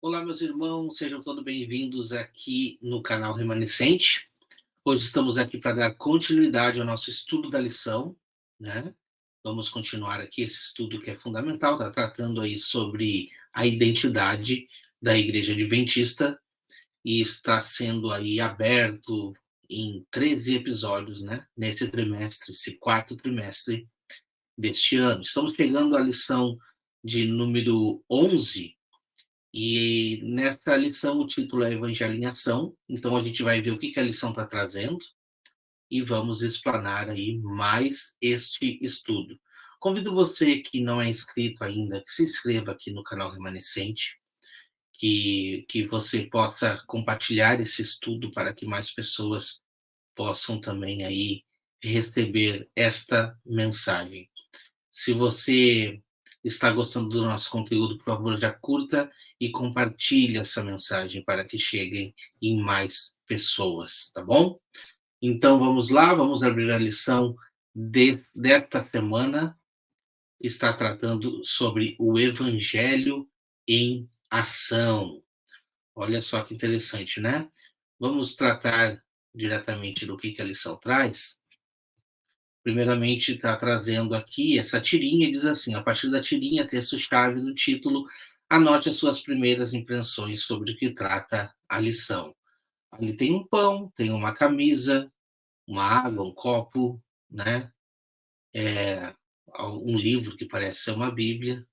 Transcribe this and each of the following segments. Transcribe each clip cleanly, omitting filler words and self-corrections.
Olá, meus irmãos, sejam todos bem-vindos aqui no canal Remanescente. Hoje estamos aqui para dar continuidade ao nosso estudo da lição, né? Vamos continuar aqui esse estudo que é fundamental, está tratando aí sobre a identidade da Igreja Adventista e está sendo aí aberto em 13 episódios, né? Nesse trimestre, esse quarto trimestre deste ano. Estamos chegando à lição de número 11. E nessa lição o título é Evangelho em Ação, então a gente vai ver o que a lição está trazendo e vamos explanar aí mais este estudo. Convido você que não é inscrito ainda, que se inscreva aqui no canal Remanescente, que você possa compartilhar esse estudo para que mais pessoas possam também aí receber esta mensagem. Se você está gostando do nosso conteúdo, por favor, já curta e compartilhe essa mensagem para que cheguem em mais pessoas, tá bom? Então, vamos lá, vamos abrir a lição desta semana, que está tratando sobre o Evangelho em ação. Olha só que interessante, né? Vamos tratar diretamente do que a lição traz. Primeiramente, está trazendo aqui essa tirinha e diz assim: a partir da tirinha, texto-chave do título, anote as suas primeiras impressões sobre o que trata a lição. Ali tem um pão, tem uma camisa, uma água, um copo, né? Um livro que parece ser uma Bíblia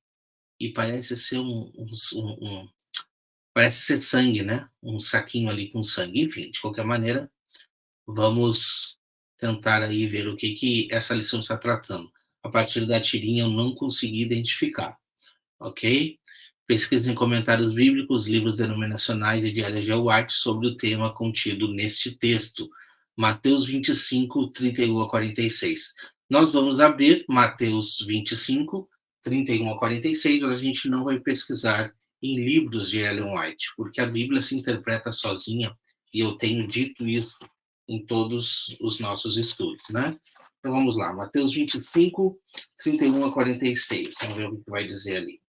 e parece ser parece ser sangue, né? Um saquinho ali com sangue. Enfim, de qualquer maneira, vamos tentar aí ver o que essa lição está tratando. A partir da tirinha eu não consegui identificar, ok? Pesquise em comentários bíblicos, livros denominacionais e de L.G. White sobre o tema contido neste texto. Mateus 25, 31 a 46. Nós vamos abrir Mateus 25, 31 a 46, mas a gente não vai pesquisar em livros de Ellen White, porque a Bíblia se interpreta sozinha, e eu tenho dito isso em todos os nossos estudos, né? Então vamos lá, Mateus 25, 31 a 46. Vamos ver o que vai dizer ali.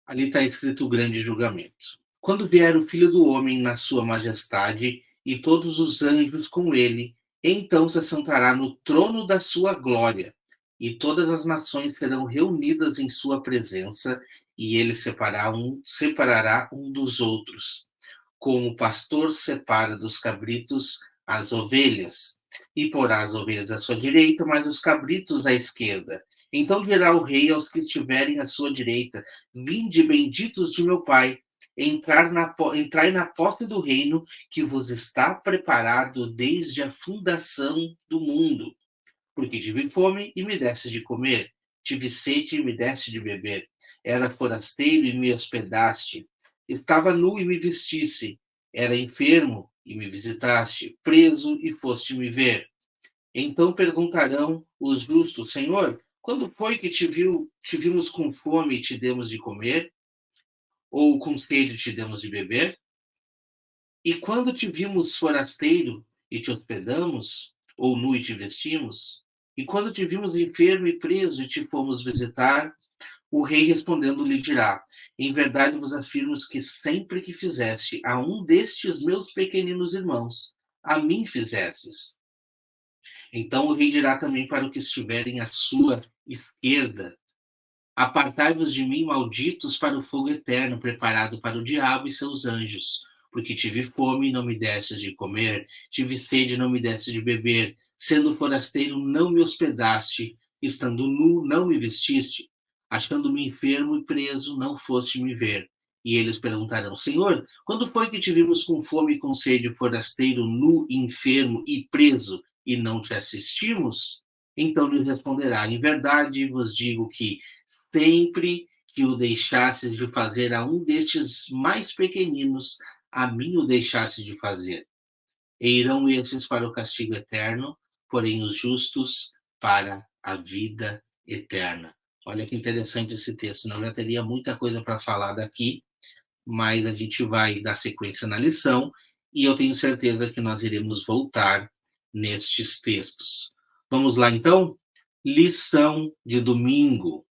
Ali está escrito o grande julgamento. Quando vier o Filho do Homem na sua majestade e todos os anjos com ele, então se assentará no trono da sua glória, e todas as nações serão reunidas em sua presença, e ele separará um dos outros, como o pastor separa dos cabritos as ovelhas, e porá as ovelhas à sua direita, mas os cabritos à esquerda. Então dirá o rei aos que estiverem à sua direita: vinde, benditos de meu Pai, entrai na posse do reino que vos está preparado desde a fundação do mundo. Porque tive fome e me deste de comer, tive sede e me deste de beber, era forasteiro e me hospedaste, estava nu e me vestisse, era enfermo e me visitaste, preso e foste me ver. Então perguntarão os justos: Senhor, quando foi que te vimos com fome e te demos de comer? Ou com sede e te demos de beber? E quando te vimos forasteiro e te hospedamos? Ou nu e te vestimos? E quando te vimos enfermo e preso e te fomos visitar? O rei respondendo lhe dirá: em verdade vos afirmo que sempre que fizeste a um destes meus pequeninos irmãos, a mim fizestes. Então o rei dirá também para os que estiverem à sua esquerda: apartai-vos de mim, malditos, para o fogo eterno, preparado para o diabo e seus anjos. Porque tive fome e não me destes de comer, tive sede e não me destes de beber, sendo forasteiro não me hospedaste, estando nu não me vestiste, achando-me enfermo e preso não foste me ver. E eles perguntarão: Senhor, quando foi que te vimos com fome e com sede, forasteiro, nu, enfermo e preso, e não te assistimos? Então lhe responderá: em verdade vos digo que sempre que o deixastes de fazer a um destes mais pequeninos, a mim o deixaste de fazer. E irão esses para o castigo eterno, porém os justos para a vida eterna. Olha que interessante esse texto. Não já teria muita coisa para falar daqui, mas a gente vai dar sequência na lição e eu tenho certeza que nós iremos voltar nestes textos. Vamos lá, então? Lição de domingo.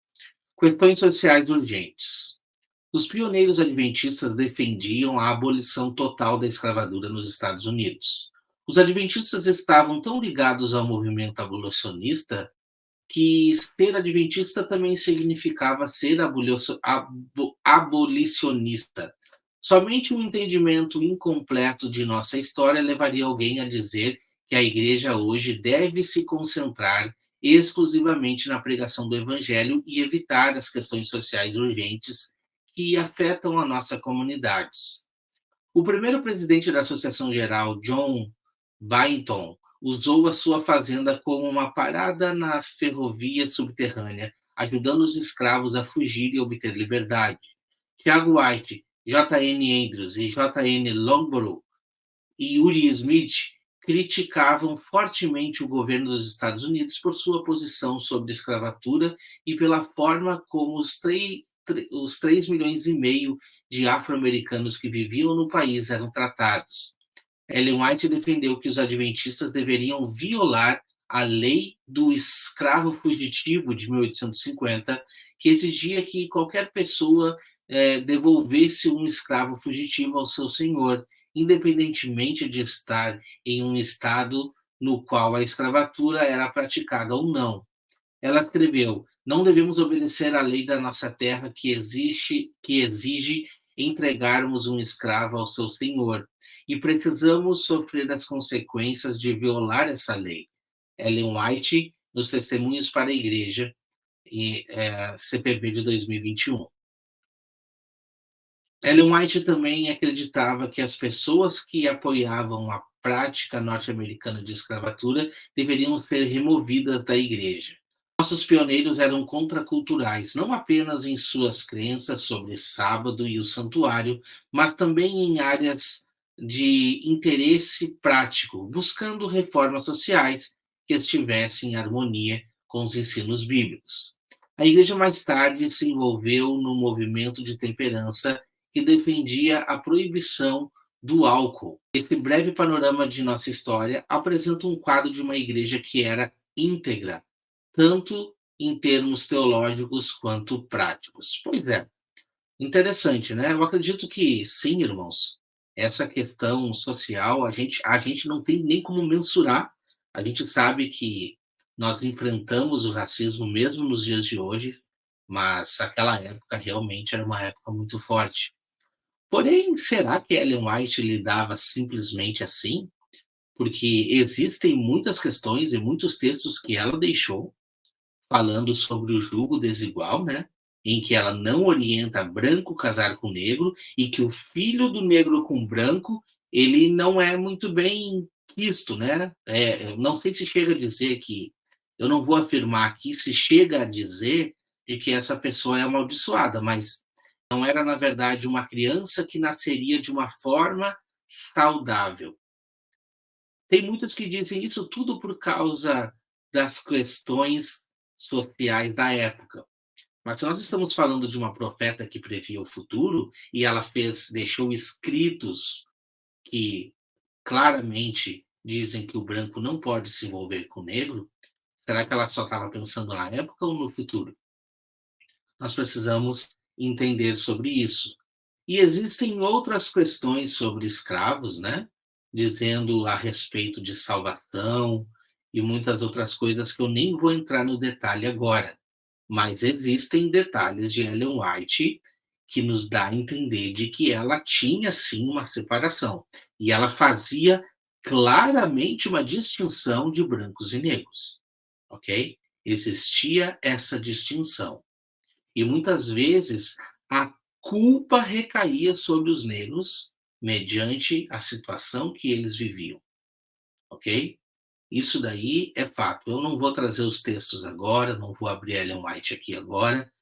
Questões sociais urgentes. Os pioneiros adventistas defendiam a abolição total da escravatura nos Estados Unidos. Os adventistas estavam tão ligados ao movimento abolicionista que ser adventista também significava ser abolicionista. Somente um entendimento incompleto de nossa história levaria alguém a dizer que a igreja hoje deve se concentrar exclusivamente na pregação do evangelho e evitar as questões sociais urgentes que afetam a nossa comunidade. O primeiro presidente da Associação Geral, John Byington, usou a sua fazenda como uma parada na ferrovia subterrânea, ajudando os escravos a fugir e obter liberdade. Tiago White, J.N. Andrews e J.N. Longborough e Uri Smith criticavam fortemente o governo dos Estados Unidos por sua posição sobre a escravatura e pela forma como os 3 milhões e meio de afro-americanos que viviam no país eram tratados. Ellen White defendeu que os adventistas deveriam violar a lei do escravo fugitivo de 1850, que exigia que qualquer pessoa devolvesse um escravo fugitivo ao seu senhor, independentemente de estar em um estado no qual a escravatura era praticada ou não. Ela escreveu: não devemos obedecer à lei da nossa terra que exige entregarmos um escravo ao seu senhor, e precisamos sofrer as consequências de violar essa lei. Ellen White, nos Testemunhos para a Igreja, CPB de 2021. Ellen White também acreditava que as pessoas que apoiavam a prática norte-americana de escravatura deveriam ser removidas da igreja. Nossos pioneiros eram contraculturais, não apenas em suas crenças sobre sábado e o santuário, mas também em áreas de interesse prático, buscando reformas sociais que estivessem em harmonia com os ensinos bíblicos. A igreja mais tarde se envolveu no movimento de temperança que defendia a proibição do álcool. Esse breve panorama de nossa história apresenta um quadro de uma igreja que era íntegra, tanto em termos teológicos quanto práticos. Pois é, interessante, né? Eu acredito que sim, irmãos, essa questão social a gente não tem nem como mensurar. A gente sabe que nós enfrentamos o racismo mesmo nos dias de hoje, mas aquela época realmente era uma época muito forte. Porém, será que Ellen White lidava simplesmente assim? Porque existem muitas questões e muitos textos que ela deixou falando sobre o julgo desigual, né? Em que ela não orienta branco casar com negro e que o filho do negro com branco ele não é muito bem quisto, né? Não sei se chega a dizer que eu não vou afirmar aqui se chega a dizer de que essa pessoa é amaldiçoada, mas não era, na verdade, uma criança que nasceria de uma forma saudável. Tem muitos que dizem isso tudo por causa das questões sociais da época. Mas se nós estamos falando de uma profeta que previa o futuro e ela deixou escritos que claramente dizem que o branco não pode se envolver com o negro, será que ela só estava pensando na época ou no futuro? Nós precisamos entender sobre isso. E existem outras questões sobre escravos, né? Dizendo a respeito de salvação e muitas outras coisas que eu nem vou entrar no detalhe agora. Mas existem detalhes de Ellen White que nos dá a entender de que ela tinha sim uma separação. E ela fazia claramente uma distinção de brancos e negros. Ok? Existia essa distinção. E muitas vezes a culpa recaía sobre os negros mediante a situação que eles viviam, ok? Isso daí é fato. Eu não vou trazer os textos agora, não vou abrir Ellen White aqui agora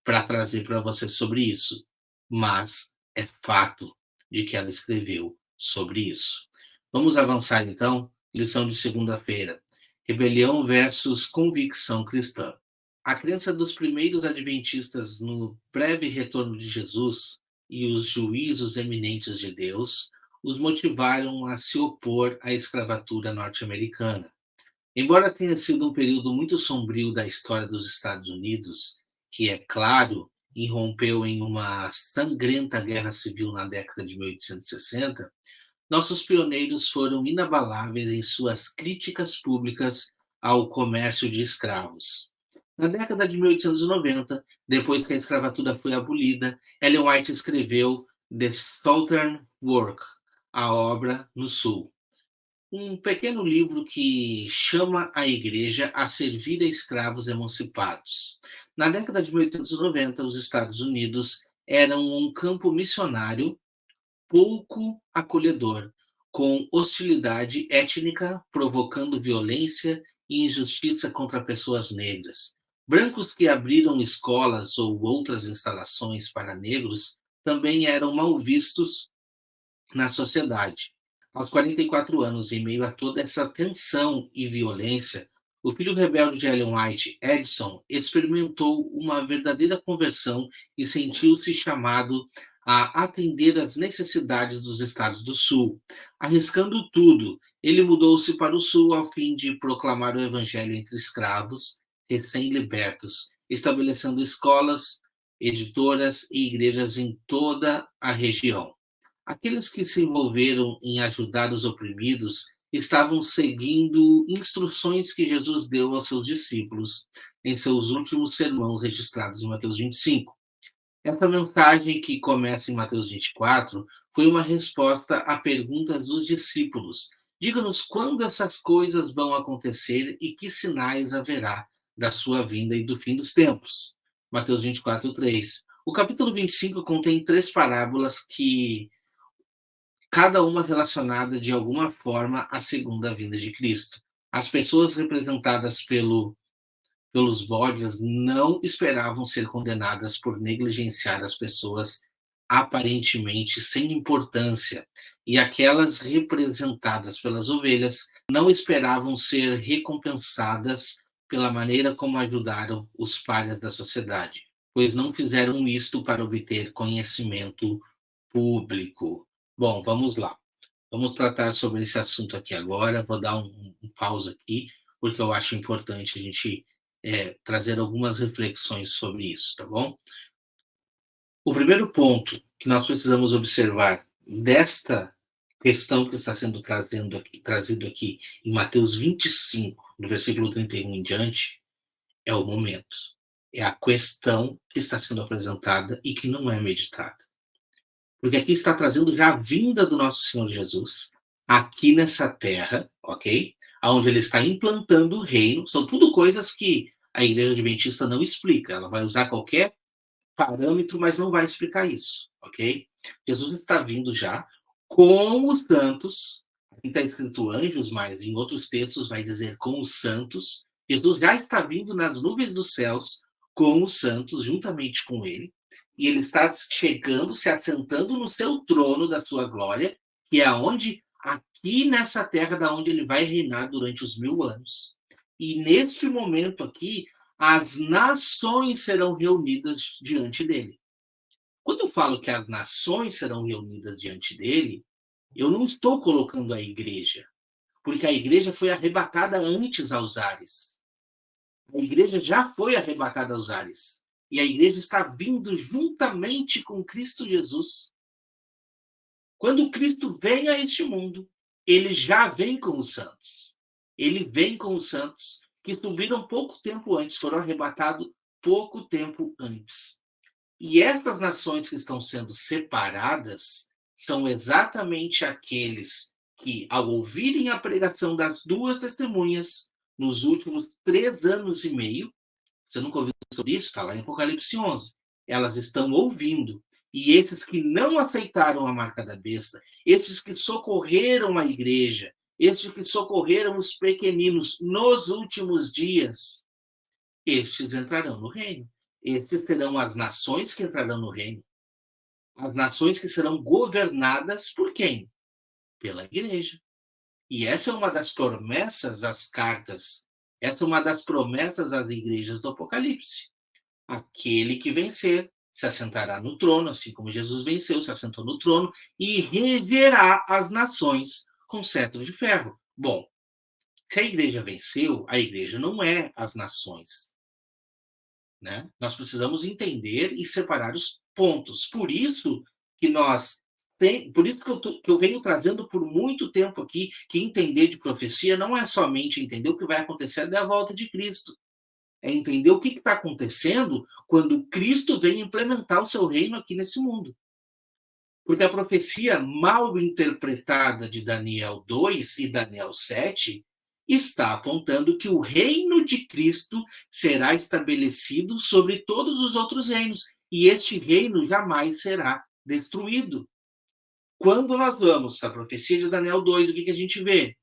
para trazer para você sobre isso, mas é fato de que ela escreveu sobre isso. Vamos avançar então, lição de segunda-feira. Rebelião versus convicção cristã. A crença dos primeiros adventistas no breve retorno de Jesus e os juízos eminentes de Deus os motivaram a se opor à escravatura norte-americana. Embora tenha sido um período muito sombrio da história dos Estados Unidos, que é claro irrompeu em uma sangrenta guerra civil na década de 1860, nossos pioneiros foram inabaláveis em suas críticas públicas ao comércio de escravos. Na década de 1890, depois que a escravatura foi abolida, Ellen White escreveu The Southern Work, a obra no Sul, um pequeno livro que chama a igreja a servir a escravos emancipados. Na década de 1890, os Estados Unidos eram um campo missionário pouco acolhedor, com hostilidade étnica provocando violência e injustiça contra pessoas negras. Brancos que abriram escolas ou outras instalações para negros também eram mal vistos na sociedade. Aos 44 anos, em meio a toda essa tensão e violência, o filho rebelde de Ellen White, Edson, experimentou uma verdadeira conversão e sentiu-se chamado a atender às necessidades dos estados do Sul. Arriscando tudo, ele mudou-se para o Sul ao fim de proclamar o evangelho entre escravos recém-libertos, estabelecendo escolas, editoras e igrejas em toda a região. Aqueles que se envolveram em ajudar os oprimidos estavam seguindo instruções que Jesus deu aos seus discípulos em seus últimos sermões registrados em Mateus 25. Essa mensagem, que começa em Mateus 24, foi uma resposta à pergunta dos discípulos: diga-nos quando essas coisas vão acontecer e que sinais haverá da sua vinda e do fim dos tempos. Mateus 24, 3. O capítulo 25 contém 3 parábolas que cada uma relacionada de alguma forma à segunda vinda de Cristo. As pessoas representadas pelos bodes não esperavam ser condenadas por negligenciar as pessoas aparentemente sem importância, e aquelas representadas pelas ovelhas não esperavam ser recompensadas pela maneira como ajudaram os párias da sociedade, pois não fizeram isto para obter conhecimento público. Bom, vamos lá. Vamos tratar sobre esse assunto aqui agora. Vou dar um pausa aqui, porque eu acho importante a gente trazer algumas reflexões sobre isso, tá bom? O primeiro ponto que nós precisamos observar desta questão que está sendo trazido aqui em Mateus 25, do versículo 31 em diante, é o momento. É a questão que está sendo apresentada e que não é meditada. Porque aqui está trazendo já a vinda do nosso Senhor Jesus, aqui nessa terra, ok? Onde ele está implantando o reino. São tudo coisas que a Igreja Adventista não explica. Ela vai usar qualquer parâmetro, mas não vai explicar isso, ok? Jesus está vindo já com os santos. Aqui está escrito anjos, mas em outros textos vai dizer com os santos. Jesus já está vindo nas nuvens dos céus com os santos, juntamente com ele. E ele está chegando, se assentando no seu trono da sua glória, que é aonde, aqui nessa terra, da onde ele vai reinar durante os 1000 anos. E neste momento aqui, as nações serão reunidas diante dele. Quando eu falo que as nações serão reunidas diante dele, eu não estou colocando a igreja, porque a igreja foi arrebatada antes aos ares. A igreja já foi arrebatada aos ares. E a igreja está vindo juntamente com Cristo Jesus. Quando Cristo vem a este mundo, ele já vem com os santos. Ele vem com os santos que subiram pouco tempo antes, foram arrebatados pouco tempo antes. E estas nações que estão sendo separadas são exatamente aqueles que, ao ouvirem a pregação das 2 testemunhas, nos últimos 3 anos e meio, você nunca ouviu sobre isso? Está lá em Apocalipse 11. Elas estão ouvindo. E esses que não aceitaram a marca da besta, esses que socorreram a igreja, esses que socorreram os pequeninos nos últimos dias, estes entrarão no reino. Estes serão as nações que entrarão no reino. As nações que serão governadas por quem? Pela igreja. E essa é uma das promessas às cartas. Essa é uma das promessas às igrejas do Apocalipse. Aquele que vencer se assentará no trono, assim como Jesus venceu, se assentou no trono, e regerá as nações com cetro de ferro. Bom, se a igreja venceu, a igreja não é as nações. né? Nós precisamos entender e separar os pontos. Por isso que nós por isso que eu venho trazendo por muito tempo aqui que entender de profecia não é somente entender o que vai acontecer da volta de Cristo, é entender o que está acontecendo quando Cristo vem implementar o seu reino aqui nesse mundo. Porque a profecia mal interpretada de Daniel 2 e Daniel 7 está apontando que o reino de Cristo será estabelecido sobre todos os outros reinos, e este reino jamais será destruído. Quando nós vamos à profecia de Daniel 2, o que a gente vê?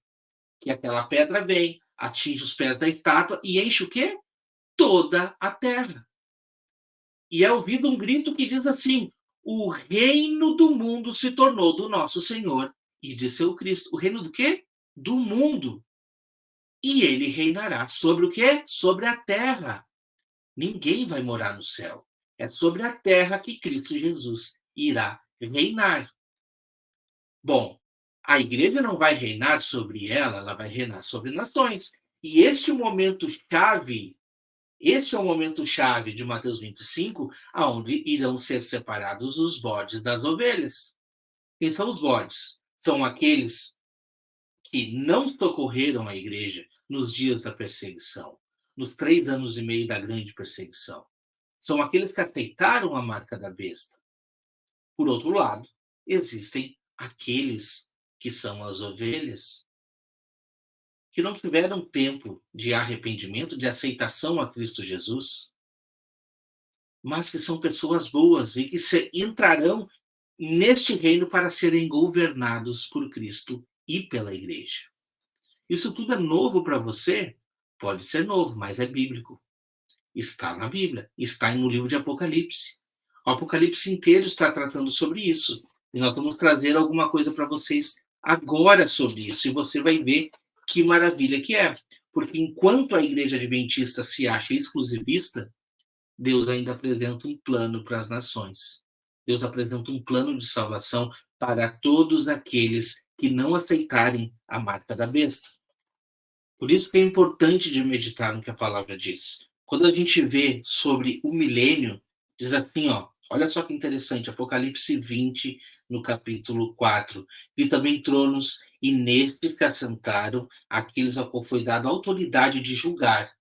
Que aquela pedra vem, atinge os pés da estátua e enche o quê? Toda a terra. E é ouvido um grito que diz assim: o reino do mundo se tornou do nosso Senhor e de seu Cristo. O reino do quê? Do mundo. E ele reinará sobre o quê? Sobre a terra. Ninguém vai morar no céu. É sobre a terra que Cristo Jesus irá reinar. Bom, a igreja não vai reinar sobre ela vai reinar sobre nações. E este é o momento chave de Mateus 25, aonde irão ser separados os bodes das ovelhas. Quem são os bodes? São aqueles que não socorreram a igreja nos dias da perseguição, nos 3 anos e meio da grande perseguição. São aqueles que aceitaram a marca da besta. Por outro lado, existem aqueles que são as ovelhas, que não tiveram tempo de arrependimento, de aceitação a Cristo Jesus, mas que são pessoas boas e que entrarão neste reino para serem governados por Cristo e pela igreja. Isso tudo é novo para você? Pode ser novo, mas é bíblico. Está na Bíblia, está no livro de Apocalipse. O Apocalipse inteiro está tratando sobre isso. E nós vamos trazer alguma coisa para vocês agora sobre isso. E você vai ver que maravilha que é. Porque enquanto a igreja adventista se acha exclusivista, Deus ainda apresenta um plano para as nações. Deus apresenta um plano de salvação para todos aqueles que não aceitarem a marca da besta. Por isso que é importante de meditar no que a palavra diz. Quando a gente vê sobre o milênio, diz assim, olha só que interessante, Apocalipse 20, no capítulo 4. Vi também tronos, e nestes se assentaram aqueles a qual foi dada a autoridade de julgar.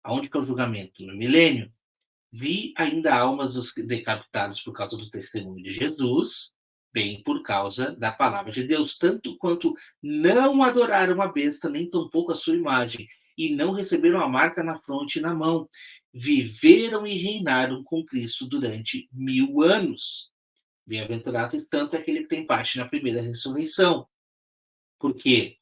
Aonde que é o julgamento? No milênio. Vi ainda almas dos decapitados por causa do testemunho de Jesus, bem por causa da palavra de Deus, tanto quanto não adoraram a besta, nem tampouco a sua imagem, e não receberam a marca na fronte e na mão. Viveram e reinaram com Cristo durante 1000 anos. Bem-aventurado tanto aquele que tem parte na primeira ressurreição. Por quê?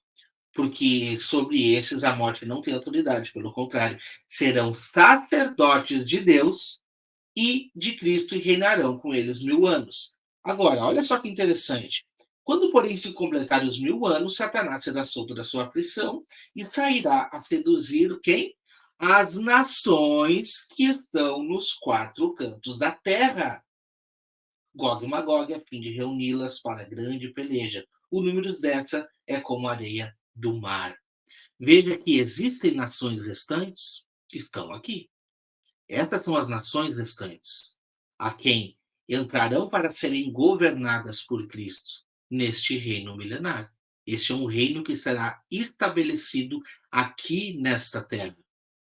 Porque sobre esses a morte não tem autoridade, pelo contrário, serão sacerdotes de Deus e de Cristo e reinarão com eles 1000 anos. Agora, olha só que interessante. Quando, porém, se completarem os 1000 anos, Satanás será solto da sua prisão e sairá a seduzir quem? As nações que estão nos 4 cantos da terra. Gog e Magog, a fim de reuni-las para a grande peleja. O número dessa é como a areia do mar. Veja que existem nações restantes que estão aqui. Estas são as nações restantes, a quem entrarão para serem governadas por Cristo neste reino milenar. Este é um reino que será estabelecido aqui nesta terra,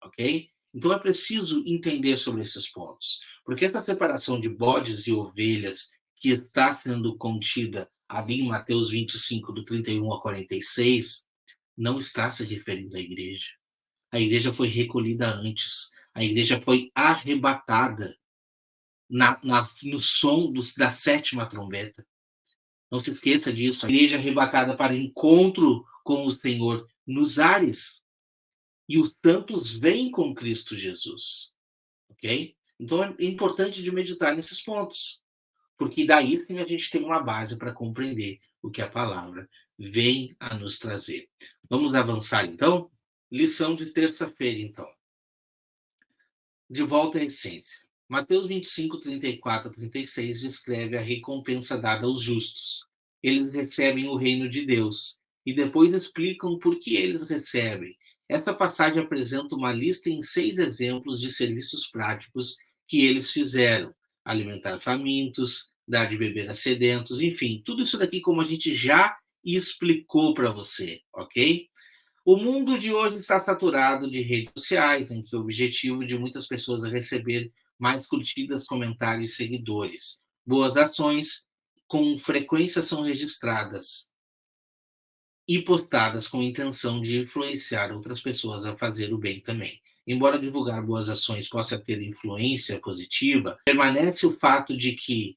ok? Então é preciso entender sobre esses pontos, porque essa separação de bodes e ovelhas que está sendo contida ali em Mateus 25, do 31 a 46, não está se referindo à igreja. A igreja foi recolhida antes. A igreja foi arrebatada no som da 7ª trombeta. Não se esqueça disso. A igreja arrebatada para encontro com o Senhor nos ares. E os santos vêm com Cristo Jesus. Ok? Então é importante de meditar nesses pontos. Porque daí sim a gente tem uma base para compreender o que a palavra vem a nos trazer. Vamos avançar então? Lição de terça-feira, então. De volta à essência. Mateus 25, 34 a 36 descreve a recompensa dada aos justos. Eles recebem o reino de Deus e depois explicam por que eles recebem. Essa passagem apresenta uma lista em 6 exemplos de serviços práticos que eles fizeram: alimentar famintos, dar de beber a sedentos, enfim, tudo isso daqui como a gente já explicou para você, ok? O mundo de hoje está saturado de redes sociais, em que o objetivo de muitas pessoas é receber mais curtidas, comentários e seguidores. Boas ações com frequência são registradas e postadas com intenção de influenciar outras pessoas a fazer o bem também. Embora divulgar boas ações possa ter influência positiva, permanece o fato de que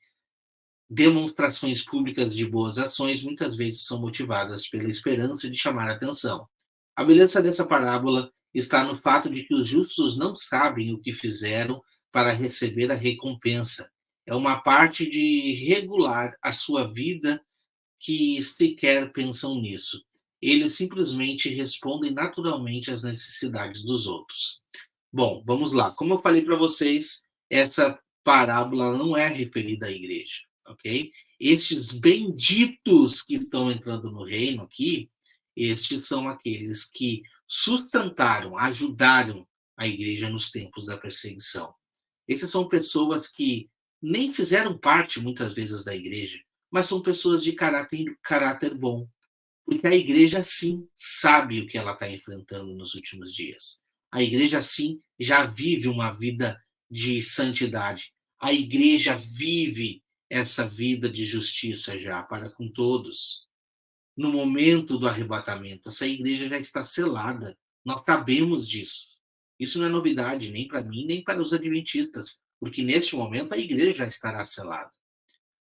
demonstrações públicas de boas ações muitas vezes são motivadas pela esperança de chamar a atenção. A beleza dessa parábola está no fato de que os justos não sabem o que fizeram para receber a recompensa. É uma parte de regular a sua vida que sequer pensam nisso. Eles simplesmente respondem naturalmente às necessidades dos outros. Bom, vamos lá. Como eu falei para vocês, essa parábola não é referida à igreja, ok? Estes benditos que estão entrando no reino aqui, estes são aqueles que sustentaram, ajudaram a igreja nos tempos da perseguição. Essas são pessoas que nem fizeram parte, muitas vezes, da igreja, mas são pessoas de caráter bom, porque a igreja, sim, sabe o que ela está enfrentando nos últimos dias. A igreja, sim, já vive uma vida de santidade. A igreja vive essa vida de justiça já para com todos. No momento do arrebatamento, essa igreja já está selada. Nós sabemos disso. Isso não é novidade nem para mim, nem para os adventistas, porque neste momento a igreja já estará selada.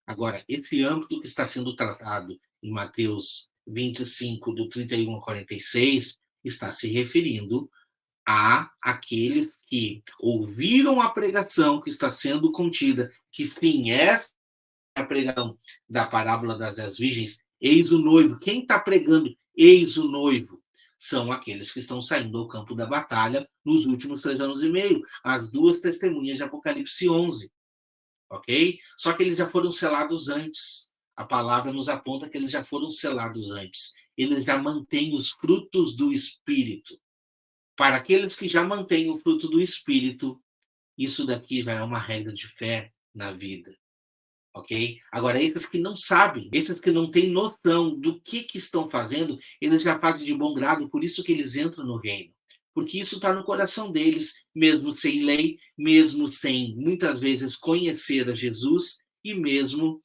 Agora, esse âmbito que está sendo tratado em Mateus 25, do 31 ao 46, está se referindo a aqueles que ouviram a pregação que está sendo contida, que sim, essa é a pregação da parábola das 10 virgens, eis o noivo. Quem está pregando eis o noivo? São aqueles que estão saindo ao campo da batalha nos últimos 3 anos e meio, as duas testemunhas de Apocalipse 11. Ok? Só que eles já foram selados antes. A palavra nos aponta que eles já foram selados antes. Eles já mantêm os frutos do Espírito. Para aqueles que já mantêm o fruto do Espírito, isso daqui já é uma regra de fé na vida. Ok? Agora, esses que não sabem, esses que não têm noção do que estão fazendo, eles já fazem de bom grado, por isso que eles entram no reino. Porque isso está no coração deles, mesmo sem lei, mesmo sem, muitas vezes, conhecer a Jesus e mesmo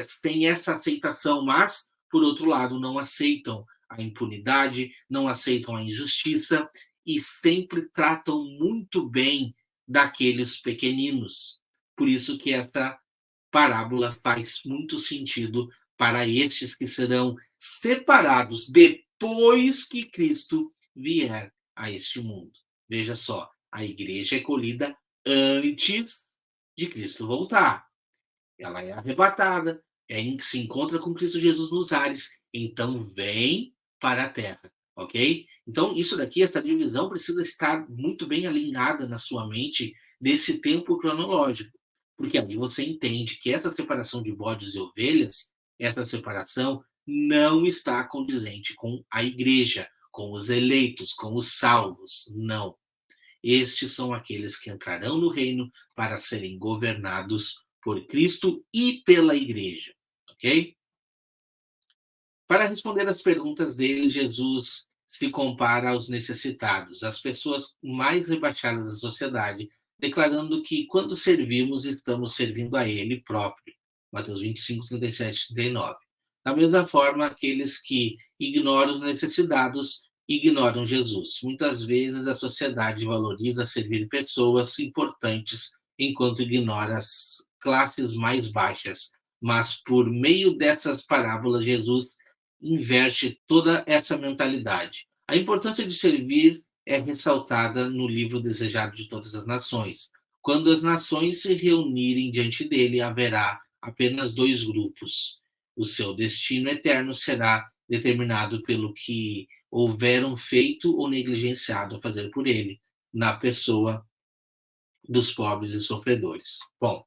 sem essa aceitação, mas, por outro lado, não aceitam a impunidade, não aceitam a injustiça e sempre tratam muito bem daqueles pequeninos. Por isso que essa parábola faz muito sentido para estes que serão separados depois que Cristo vier a este mundo. Veja só, a igreja é colhida antes de Cristo voltar. Ela é arrebatada, se encontra com Cristo Jesus nos ares, então vem para a terra, ok? Então, isso daqui, essa divisão precisa estar muito bem alinhada na sua mente desse tempo cronológico, porque aí você entende que essa separação de bodes e ovelhas, essa separação não está condizente com a igreja, com os eleitos, com os salvos, não. Estes são aqueles que entrarão no reino para serem governados por Cristo e pela igreja, ok? Para responder às perguntas dele, Jesus se compara aos necessitados, às pessoas mais rebaixadas da sociedade, declarando que quando servimos, estamos servindo a ele próprio. Mateus 25, 37, 39. Da mesma forma, aqueles que ignoram os necessitados ignoram Jesus. Muitas vezes a sociedade valoriza servir pessoas importantes enquanto ignora as classes mais baixas. Mas por meio dessas parábolas, Jesus inverte toda essa mentalidade. A importância de servir é ressaltada no livro Desejado de Todas as Nações. Quando as nações se reunirem diante dele, haverá apenas 2 grupos. O seu destino eterno será determinado pelo que houveram feito ou negligenciado a fazer por ele, na pessoa dos pobres e sofredores. Bom,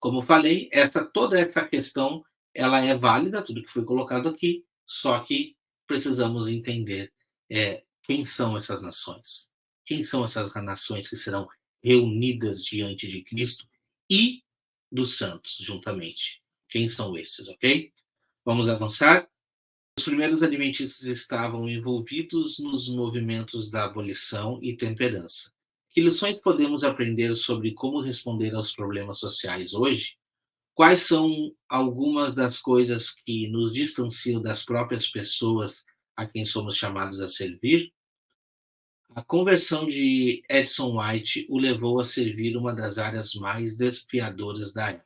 como falei, toda essa questão ela é válida, tudo que foi colocado aqui, só que precisamos entender Quem são essas nações? Quem são essas nações que serão reunidas diante de Cristo e dos santos juntamente? Quem são esses, ok? Vamos avançar? Os primeiros adventistas estavam envolvidos nos movimentos da abolição e temperança. Que lições podemos aprender sobre como responder aos problemas sociais hoje? Quais são algumas das coisas que nos distanciam das próprias pessoas a quem somos chamados a servir? A conversão de Edson White o levou a servir uma das áreas mais desafiadoras da época.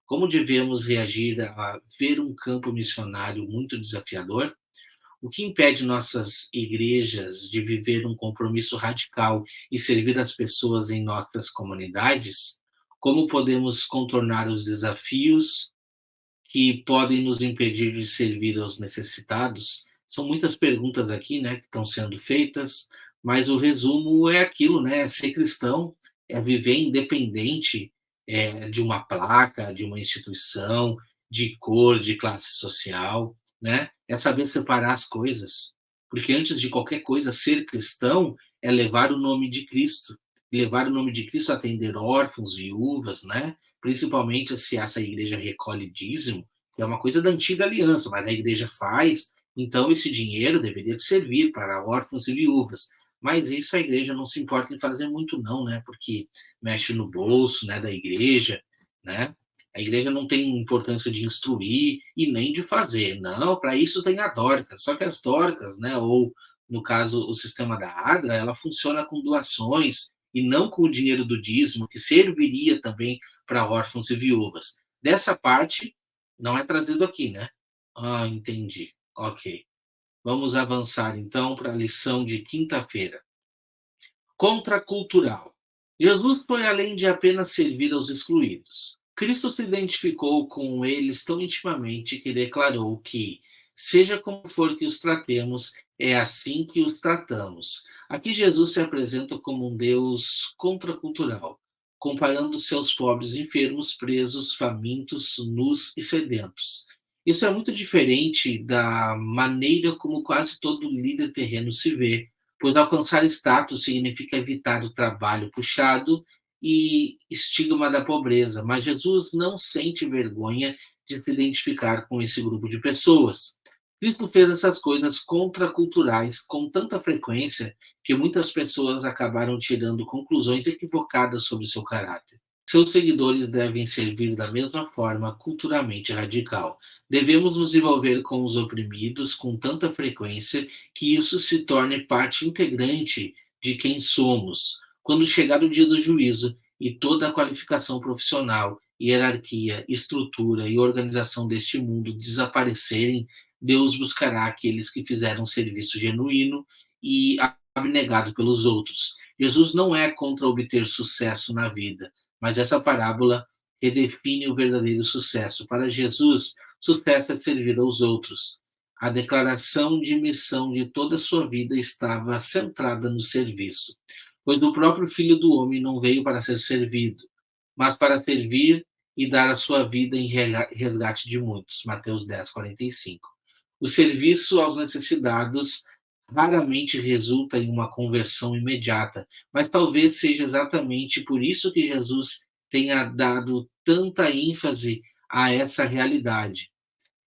Como devemos reagir a ver um campo missionário muito desafiador? O que impede nossas igrejas de viver um compromisso radical e servir as pessoas em nossas comunidades? Como podemos contornar os desafios que podem nos impedir de servir aos necessitados? São muitas perguntas aqui, né, que estão sendo feitas, mas o resumo é aquilo, né? Ser cristão é viver independente de uma placa, de uma instituição, de cor, de classe social, né? É saber separar as coisas, porque antes de qualquer coisa, ser cristão é levar o nome de Cristo, levar o nome de Cristo a atender órfãos, viúvas, né? Principalmente se essa igreja recolhe dízimo, que é uma coisa da antiga aliança, mas a igreja faz, então esse dinheiro deveria servir para órfãos e viúvas. Mas isso a igreja não se importa em fazer muito não, né? Porque mexe no bolso, né, da igreja, né? A igreja não tem importância de instruir e nem de fazer. Não, para isso tem a Dorcas. Só que as Dorcas, né, ou no caso o sistema da ADRA, ela funciona com doações e não com o dinheiro do dízimo, que serviria também para órfãos e viúvas. Dessa parte, não é trazido aqui, né? Ah, entendi. Ok. Vamos avançar, então, para a lição de quinta-feira. Contracultural. Jesus foi além de apenas servir aos excluídos. Cristo se identificou com eles tão intimamente que declarou que, seja como for que os tratemos, é assim que os tratamos. Aqui Jesus se apresenta como um Deus contracultural, comparando seus pobres enfermos, presos, famintos, nus e sedentos. Isso é muito diferente da maneira como quase todo líder terreno se vê, pois alcançar status significa evitar o trabalho puxado e estigma da pobreza, mas Jesus não sente vergonha de se identificar com esse grupo de pessoas. Cristo fez essas coisas contraculturais com tanta frequência que muitas pessoas acabaram tirando conclusões equivocadas sobre seu caráter. Seus seguidores devem servir da mesma forma culturalmente radical. Devemos nos envolver com os oprimidos com tanta frequência que isso se torne parte integrante de quem somos. Quando chegar o dia do juízo e toda a qualificação profissional, hierarquia, estrutura e organização deste mundo desaparecerem, Deus buscará aqueles que fizeram um serviço genuíno e abnegado pelos outros. Jesus não é contra obter sucesso na vida, mas essa parábola redefine o verdadeiro sucesso. Para Jesus, sucesso é servir aos outros. A declaração de missão de toda a sua vida estava centrada no serviço, pois o próprio Filho do Homem não veio para ser servido, mas para servir e dar a sua vida em resgate de muitos. Mateus 10, 45. O serviço aos necessitados raramente resulta em uma conversão imediata, mas talvez seja exatamente por isso que Jesus tenha dado tanta ênfase a essa realidade.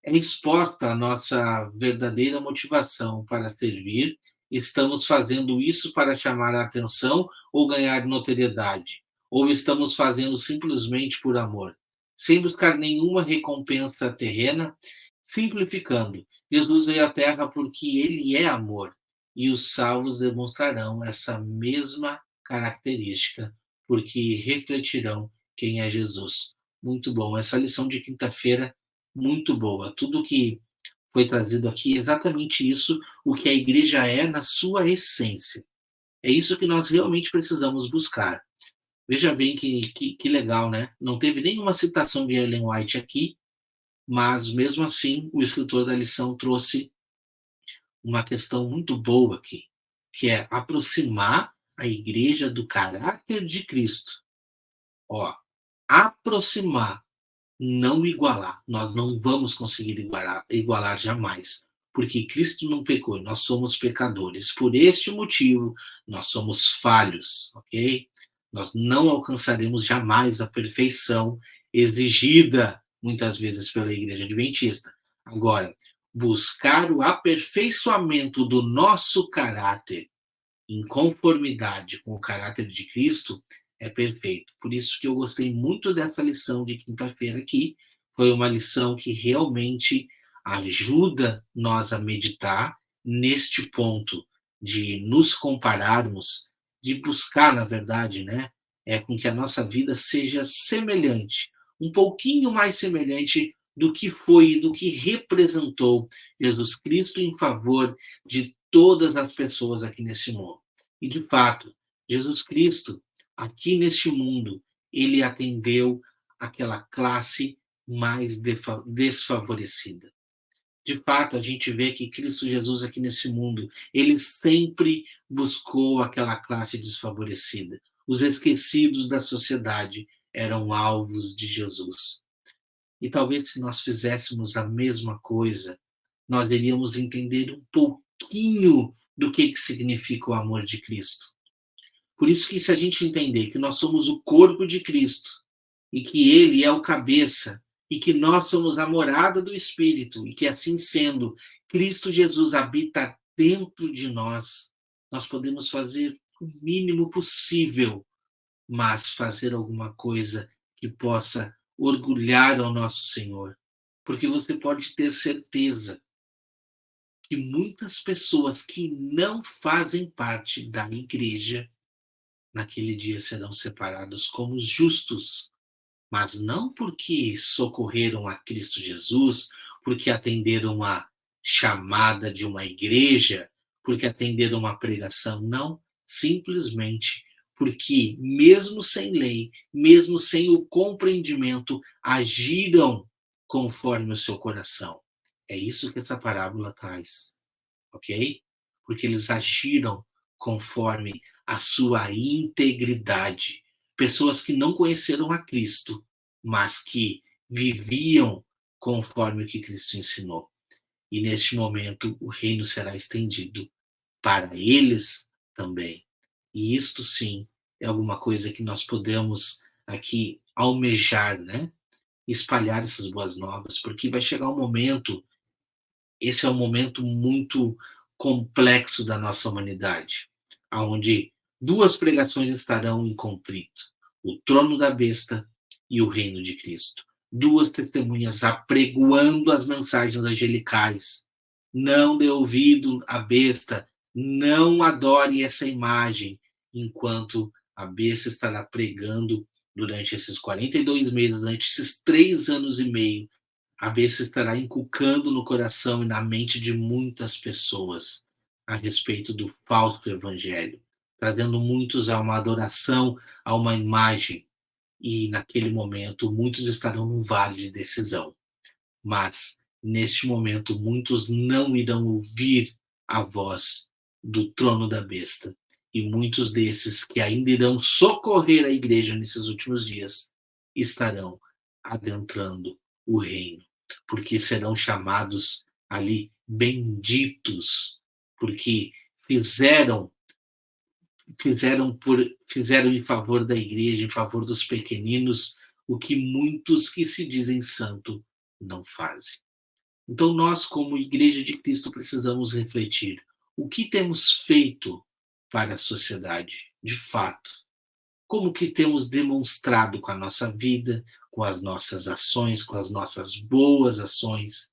É exposta a nossa verdadeira motivação para servir. Estamos fazendo isso para chamar a atenção ou ganhar notoriedade? Ou estamos fazendo simplesmente por amor, sem buscar nenhuma recompensa terrena? Simplificando, Jesus veio à Terra porque ele é amor, e os salvos demonstrarão essa mesma característica, porque refletirão quem é Jesus. Muito bom. Essa lição de quinta-feira, muito boa. Tudo que foi trazido aqui é exatamente isso, o que a igreja é na sua essência. É isso que nós realmente precisamos buscar. Veja bem que legal, né? Não teve nenhuma citação de Ellen White aqui, mas mesmo assim o escritor da lição trouxe uma questão muito boa aqui, que é aproximar a igreja do caráter de Cristo. Ó, aproximar, não igualar. Nós não vamos conseguir igualar jamais, porque Cristo não pecou, nós somos pecadores. Por este motivo, nós somos falhos, ok? Nós não alcançaremos jamais a perfeição exigida, muitas vezes, pela Igreja Adventista. Agora, buscar o aperfeiçoamento do nosso caráter em conformidade com o caráter de Cristo é perfeito. Por isso que eu gostei muito dessa lição de quinta-feira aqui. Foi uma lição que realmente ajuda nós a meditar neste ponto de nos compararmos, de buscar, na verdade, né, com que a nossa vida seja semelhante, um pouquinho mais semelhante do que foi e do que representou Jesus Cristo em favor de todas as pessoas aqui nesse mundo. E, de fato, Jesus Cristo, aqui neste mundo, ele atendeu aquela classe mais desfavorecida. De fato, a gente vê que Cristo Jesus aqui nesse mundo, ele sempre buscou aquela classe desfavorecida. Os esquecidos da sociedade eram alvos de Jesus. E talvez se nós fizéssemos a mesma coisa, nós iríamos entender um pouquinho do que significa o amor de Cristo. Por isso que se a gente entender que nós somos o corpo de Cristo e que ele é o cabeça e que nós somos a morada do Espírito e que assim sendo, Cristo Jesus habita dentro de nós, nós podemos fazer o mínimo possível, mas fazer alguma coisa que possa orgulhar ao nosso Senhor. Porque você pode ter certeza que muitas pessoas que não fazem parte da igreja, naquele dia serão separados como justos, mas não porque socorreram a Cristo Jesus, porque atenderam a chamada de uma igreja, porque atenderam uma pregação, não, simplesmente porque, mesmo sem lei, mesmo sem o compreendimento, agiram conforme o seu coração. É isso que essa parábola traz, ok? Porque eles agiram conforme a sua integridade. Pessoas que não conheceram a Cristo, mas que viviam conforme o que Cristo ensinou. E neste momento o reino será estendido para eles também. E isto sim é alguma coisa que nós podemos aqui almejar, né? Espalhar essas boas novas, porque vai chegar um momento, esse é um momento muito complexo da nossa humanidade, onde duas pregações estarão em conflito: o trono da besta e o reino de Cristo. Duas testemunhas apregoando as mensagens angelicais. Não dê ouvido à besta, não adore essa imagem, enquanto a besta estará pregando durante esses 42 meses, durante esses 3 anos e meio, a besta estará inculcando no coração e na mente de muitas pessoas a respeito do falso evangelho, trazendo muitos a uma adoração, a uma imagem, e naquele momento muitos estarão num vale de decisão. Mas, neste momento, muitos não irão ouvir a voz do trono da besta, e muitos desses que ainda irão socorrer a igreja nesses últimos dias estarão adentrando o reino, porque serão chamados ali benditos, porque fizeram fizeram em favor da igreja, em favor dos pequeninos, o que muitos que se dizem santo não fazem. Então nós, como Igreja de Cristo, precisamos refletir o que temos feito para a sociedade, de fato. Como que temos demonstrado com a nossa vida, com as nossas ações, com as nossas boas ações,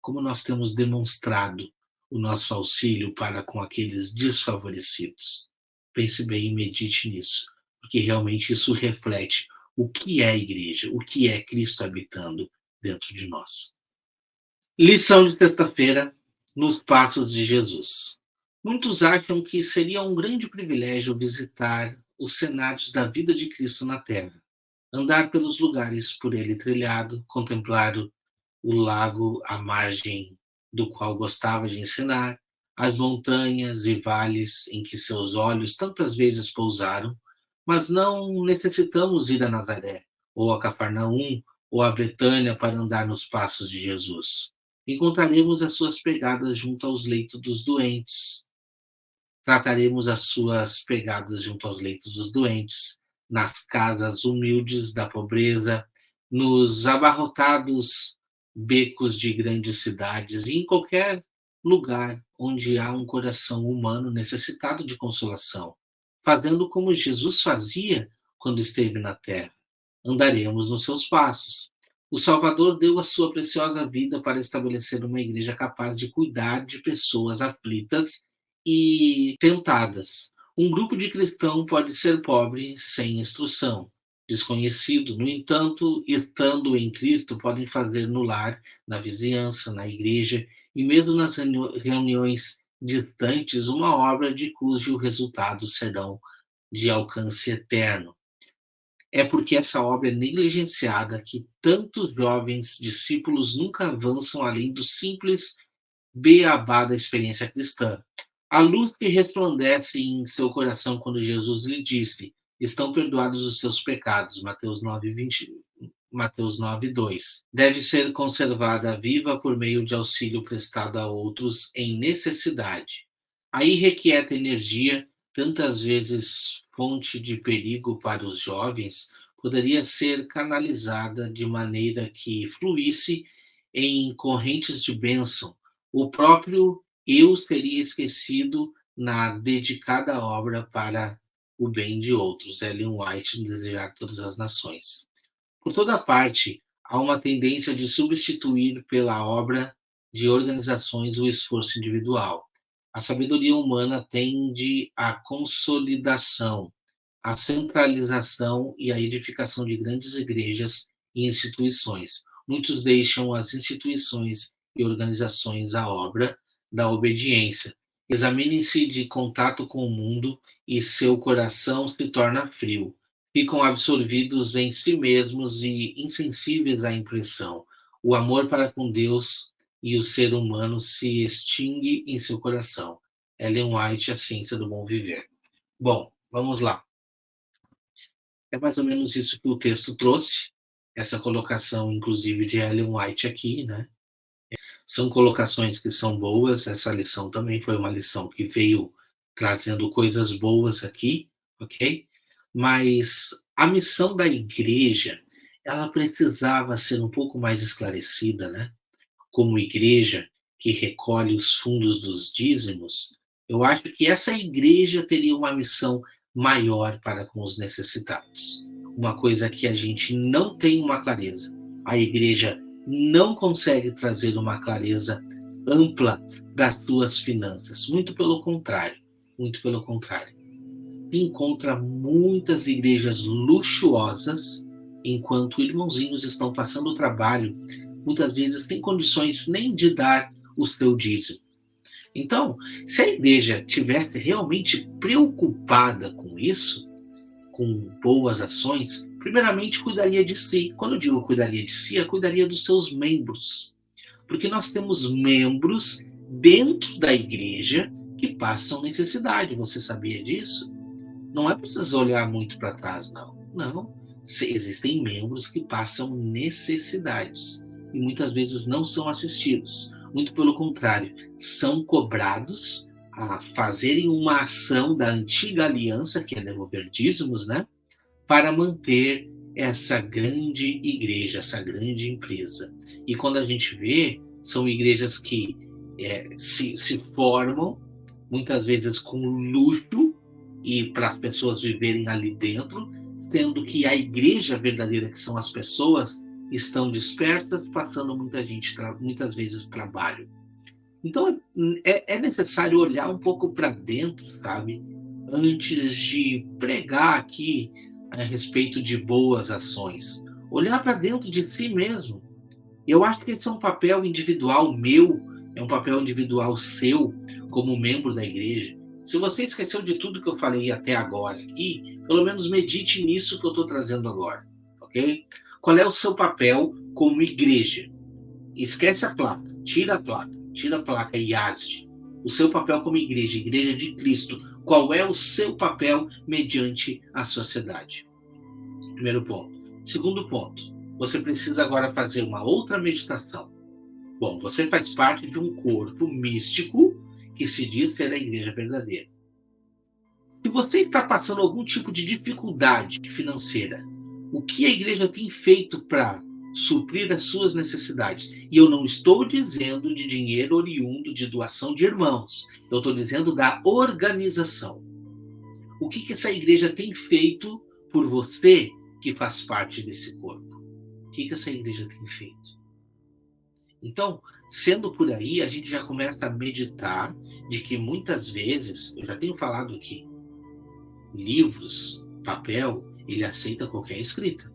como nós temos demonstrado o nosso auxílio para com aqueles desfavorecidos. Pense bem e medite nisso, porque realmente isso reflete o que é a igreja, o que é Cristo habitando dentro de nós. Lição de sexta-feira, nos passos de Jesus. Muitos acham que seria um grande privilégio visitar os cenários da vida de Cristo na Terra, andar pelos lugares por ele trilhado, contemplar o lago à margem do qual gostava de ensinar, as montanhas e vales em que seus olhos tantas vezes pousaram, mas não necessitamos ir a Nazaré, ou a Cafarnaum, ou a Betânia para andar nos passos de Jesus. Encontraremos as suas pegadas junto aos leitos dos doentes. Trataremos as suas pegadas junto aos leitos dos doentes, nas casas humildes da pobreza, nos abarrotados becos de grandes cidades e em qualquer lugar onde há um coração humano necessitado de consolação, fazendo como Jesus fazia quando esteve na terra. Andaremos nos seus passos. O Salvador deu a sua preciosa vida para estabelecer uma igreja capaz de cuidar de pessoas aflitas e tentadas. Um grupo de cristãos pode ser pobre sem instrução, desconhecido, no entanto, estando em Cristo, podem fazer no lar, na vizinhança, na igreja e mesmo nas reuniões distantes uma obra de cujo resultado serão de alcance eterno. É porque essa obra é negligenciada que tantos jovens discípulos nunca avançam além do simples beabá da experiência cristã. A luz que resplandece em seu coração quando Jesus lhe disse: estão perdoados os seus pecados, Mateus 9:20, Mateus 9:2, deve ser conservada viva por meio de auxílio prestado a outros em necessidade. A irrequieta energia, tantas vezes fonte de perigo para os jovens, poderia ser canalizada de maneira que fluísse em correntes de bênção. O próprio eu seria esquecido na dedicada obra para o bem de outros. Ellen White, Desejar Todas as Nações. Por toda parte, há uma tendência de substituir pela obra de organizações o esforço individual. A sabedoria humana tende à consolidação, à centralização e à edificação de grandes igrejas e instituições. Muitos deixam as instituições e organizações à obra da obediência. Examinem-se de contato com o mundo e seu coração se torna frio. Ficam absorvidos em si mesmos e insensíveis à impressão. O amor para com Deus e o ser humano se extingue em seu coração. Ellen White, A Ciência do Bom Viver. Bom, vamos lá. É mais ou menos isso que o texto trouxe, essa colocação, inclusive, de Ellen White aqui, né? São colocações que são boas, essa lição também foi uma lição que veio trazendo coisas boas aqui, ok? Mas a missão da igreja, ela precisava ser um pouco mais esclarecida, né? Como igreja que recolhe os fundos dos dízimos, eu acho que essa igreja teria uma missão maior para com os necessitados. Uma coisa que a gente não tem uma clareza. A igreja não consegue trazer uma clareza ampla das suas finanças. Muito pelo contrário. Muito pelo contrário. Se encontra muitas igrejas luxuosas, enquanto irmãozinhos estão passando trabalho, muitas vezes sem condições nem de dar o seu dízimo. Então, se a igreja tivesse realmente preocupada com isso, com boas ações, primeiramente cuidaria de si. Quando eu digo cuidaria de si, é cuidaria dos seus membros. Porque nós temos membros dentro da igreja que passam necessidade. Você sabia disso? Não é preciso olhar muito para trás, não. Não. Existem membros que passam necessidades e muitas vezes não são assistidos. Muito pelo contrário, são cobrados a fazerem uma ação da antiga aliança, que é devolver dízimos, né? Para manter essa grande igreja, essa grande empresa. E quando a gente vê, são igrejas que se formam, muitas vezes com luxo, e para as pessoas viverem ali dentro, sendo que a igreja verdadeira, que são as pessoas, estão dispersas, passando muitas vezes trabalho. Então é necessário olhar um pouco para dentro, sabe? Antes de pregar aqui a respeito de boas ações. Olhar para dentro de si mesmo. Eu acho que esse é um papel individual meu, é um papel individual seu, como membro da igreja. Se você esqueceu de tudo que eu falei até agora aqui, pelo menos medite nisso que eu estou trazendo agora, ok? Qual é o seu papel como igreja? Esquece a placa, tira a placa e age. O seu papel como igreja, igreja de Cristo. Qual é o seu papel mediante a sociedade? Primeiro ponto. Segundo ponto, você precisa agora fazer uma outra meditação. Bom, você faz parte de um corpo místico que se diz ser a igreja verdadeira. Se você está passando algum tipo de dificuldade financeira, o que a igreja tem feito para suprir as suas necessidades? E eu não estou dizendo de dinheiro oriundo de doação de irmãos, eu estou dizendo da organização. O que essa igreja tem feito por você que faz parte desse corpo? O que essa igreja tem feito? Então, sendo por aí, a gente já começa a meditar de que muitas vezes, eu já tenho falado aqui, livros, papel, ele aceita qualquer escrita.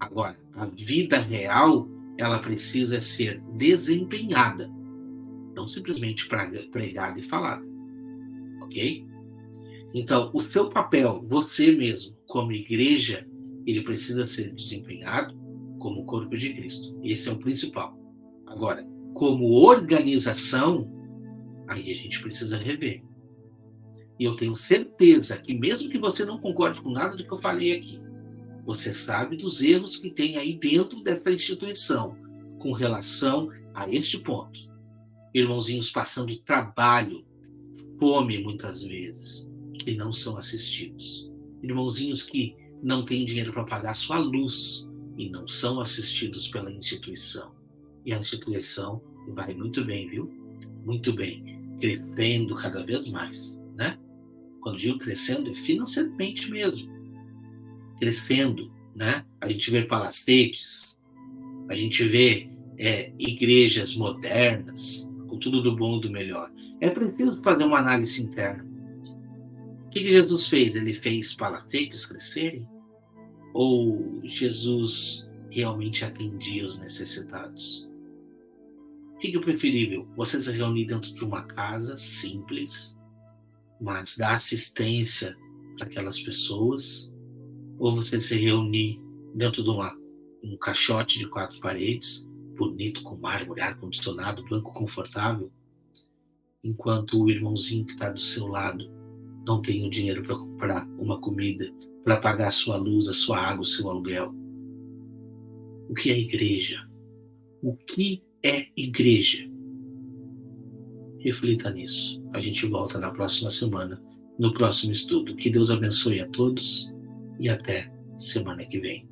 Agora, a vida real, ela precisa ser desempenhada, não simplesmente pregada e falada, ok? Então, o seu papel, você mesmo, como igreja, ele precisa ser desempenhado como corpo de Cristo. Esse é o principal. Agora, como organização, aí a gente precisa rever. E eu tenho certeza que mesmo que você não concorde com nada do que eu falei aqui, você sabe dos erros que tem aí dentro dessa instituição com relação a este ponto. Irmãozinhos passando trabalho, fome muitas vezes, que não são assistidos. Irmãozinhos que não têm dinheiro para pagar sua luz e não são assistidos pela instituição. E a instituição vai muito bem, viu? Muito bem, crescendo cada vez mais, né? Quando digo crescendo, é financeiramente mesmo. Crescendo, né? A gente vê palacetes, a gente vê igrejas modernas, com tudo do bom e do melhor. É preciso fazer uma análise interna. O que Jesus fez? Ele fez palacetes crescerem? Ou Jesus realmente atendia os necessitados? O que é preferível? Você se reunir dentro de uma casa simples, mas dar assistência para aquelas pessoas? Ou você se reunir dentro de um caixote de 4 paredes, bonito, com mármore, ar-condicionado, banco confortável, enquanto o irmãozinho que está do seu lado não tem o dinheiro para comprar uma comida, para pagar a sua luz, a sua água, o seu aluguel? O que é igreja? O que é igreja? Reflita nisso. A gente volta na próxima semana, no próximo estudo. Que Deus abençoe a todos e até semana que vem.